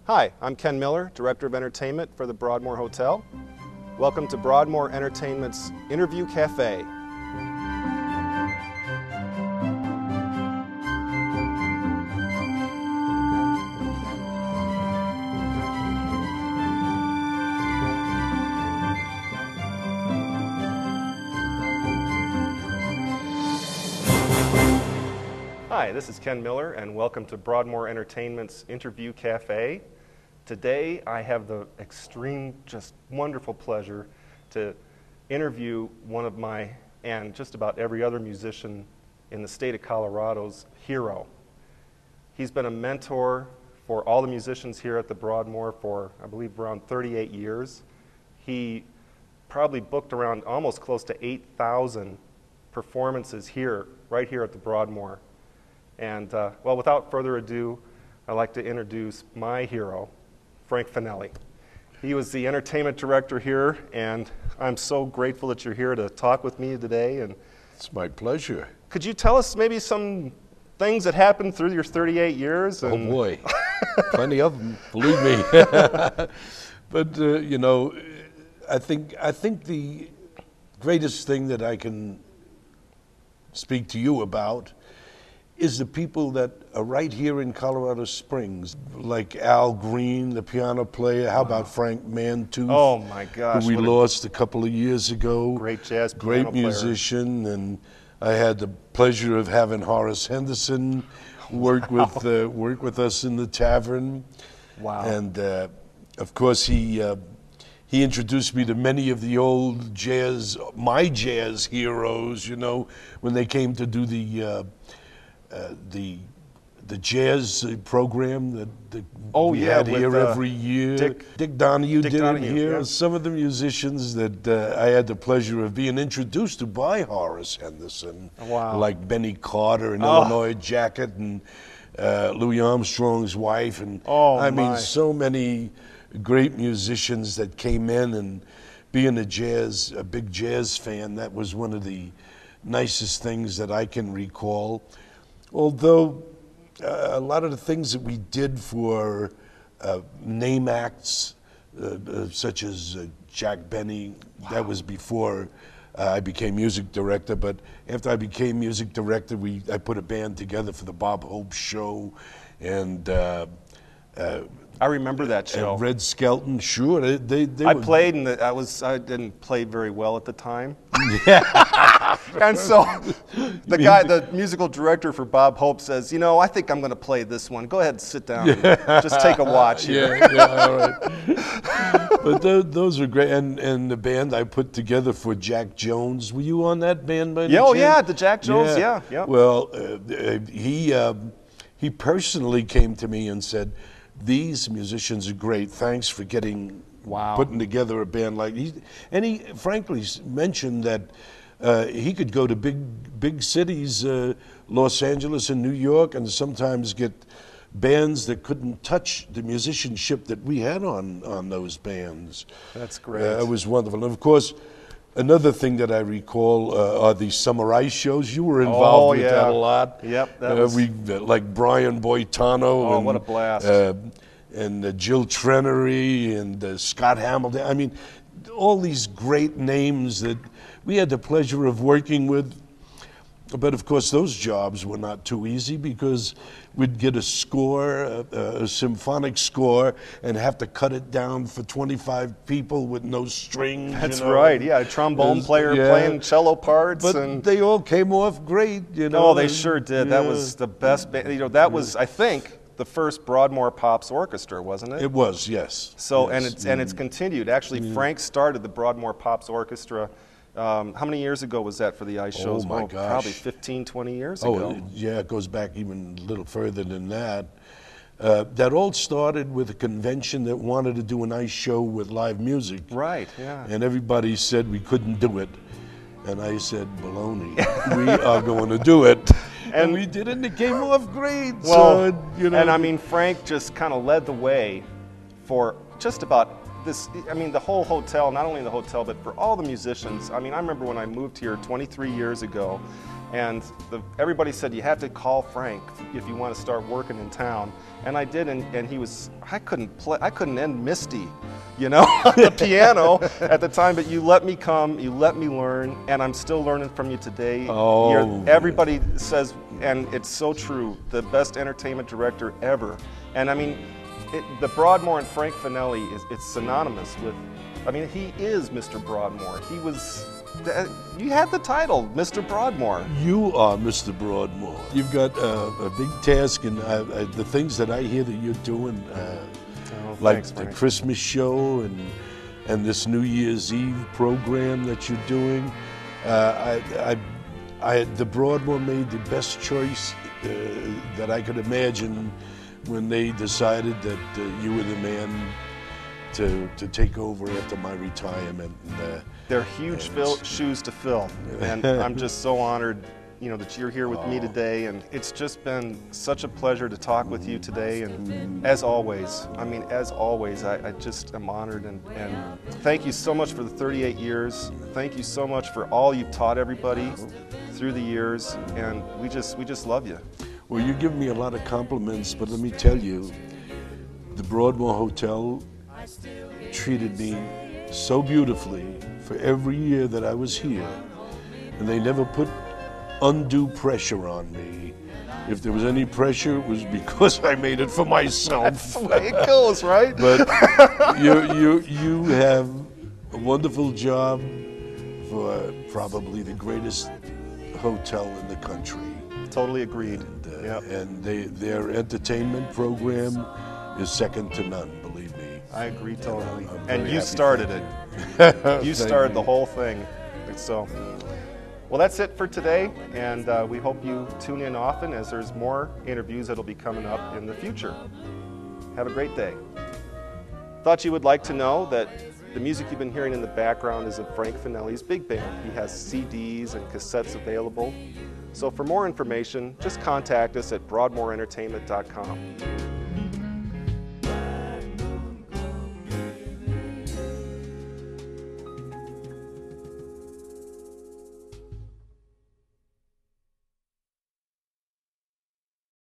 Hi, I'm Ken Miller, Director of Entertainment for the Broadmoor Hotel. Welcome to Broadmoor Entertainment's Interview Cafe. Hi, this is Ken Miller, and welcome to Broadmoor Entertainment's Interview Cafe. Today, I have the extreme, just wonderful pleasure to interview one of my, and just about every other musician in the state of Colorado's hero. He's been a mentor for all the musicians here at the Broadmoor for, I believe, around 38 years. He probably booked around almost close to 8,000 performances here, right here at the Broadmoor. And, well, without further ado, I'd like to introduce my hero, Frank Fanelli. He was the entertainment director here, and I'm so grateful that you're here to talk with me today. And it's my pleasure. Could you tell us maybe some things that happened through your 38 years? Oh boy, plenty of them, believe me. But you know, I think the greatest thing that I can speak to you about is the people that are right here in Colorado Springs, like Al Green, the piano player. How about Frank Mantooth? Oh my gosh. Who we lost a couple of years ago. Great jazz piano Great musician. player. And I had the pleasure of having Horace Henderson work with us in the tavern. Wow. And of course he introduced me to many of the old jazz, my jazz heroes, you know, when they came to do the jazz program that we had here every year. Dick Donahue did it here. Yeah. Some of the musicians that I had the pleasure of being introduced to by Horace Henderson, like Benny Carter and Illinois Jacket and Louis Armstrong's wife, and I mean so many great musicians that came in. And being a big jazz fan, that was one of the nicest things that I can recall. Although a lot of the things that we did for name acts, such as Jack Benny, that was before I became music director. But after I became music director, I put a band together for the Bob Hope Show, and I remember that show. And Red Skelton, sure. I played, and I didn't play very well at the time. And so the musical director for Bob Hope says, you know, I think I'm going to play this one. Go ahead and sit down. And just take a watch here. Yeah, all right. But those are great. And the band I put together for Jack Jones. Were you on that band by any chance? Yeah, the Jack Jones, yeah. Well, he personally came to me and said, these musicians are great. Thanks for putting together a band like these. And he frankly mentioned that he could go to big cities, Los Angeles and New York, and sometimes get bands that couldn't touch the musicianship that we had on those bands. That's great. It was wonderful. And of course, another thing that I recall are the summer ice shows. You were involved with that a lot. Yep. That was... like Brian Boitano. Oh, what a blast. And Jill Trenery and Scott Hamilton. I mean, all these great names that we had the pleasure of working with. But of course, those jobs were not too easy because we'd get a score, a symphonic score, and have to cut it down for 25 people with no strings. That's right. Yeah, a trombone player playing cello parts, but they all came off great. You know. Oh, they sure did. That was the best. You know, that was, I think, the first Broadmoor Pops Orchestra, wasn't it? It was, yes. So and it's continued. Actually, Frank started the Broadmoor Pops Orchestra. How many years ago was that for the ice shows? Oh my gosh. Probably 15, 20 years ago. Oh, yeah, it goes back even a little further than that. That all started with a convention that wanted to do an ice show with live music. Right, yeah. And everybody said we couldn't do it. And I said, baloney, we are going to do it. And we did it, and it came off great. Well, so, you know. And I mean, Frank just kind of led the way for just about this, I mean, the whole hotel, not only the hotel, but for all the musicians. I mean, I remember when I moved here 23 years ago, And everybody said, you have to call Frank if you want to start working in town. And I did, and he was, I couldn't end Misty, you know, on the piano at the time, but you let me come, you let me learn, and I'm still learning from you today. Oh. Everybody says, and it's so true, the best entertainment director ever. And I mean, the Broadmoor and Frank Fanelli, it's synonymous with, I mean, he is Mr. Broadmoor. He was, you had the title, Mr. Broadmoor. You are Mr. Broadmoor. You've got a big task, and the things that I hear that you're doing, like thanks, the Frank. Christmas show and this New Year's Eve program that you're doing. The Broadmoor made the best choice that I could imagine when they decided that you were the man to take over after my retirement. They're huge shoes to fill, and I'm just so honored, you know, that you're here with me today, and it's just been such a pleasure to talk with you today, and as always, I mean, as always, I just am honored, and thank you so much for the 38 years. Thank you so much for all you've taught everybody through the years, and we just love you. Well, you give me a lot of compliments, but let me tell you, the Broadmoor Hotel treated me so beautifully for every year that I was here, and they never put undue pressure on me. If there was any pressure, it was because I made it for myself. That's the way it goes, right? But you have a wonderful job for probably the greatest hotel in the country. Totally agreed. And their entertainment program is second to none, believe me. I agree totally. I'm And very you happy started for it. You started the whole thing. So, well, that's it for today, and we hope you tune in often as there's more interviews that'll be coming up in the future. Have a great day. Thought you would like to know that the music you've been hearing in the background is of Frank Fanelli's big band. He has CDs and cassettes available. So for more information, just contact us at broadmoorentertainment.com.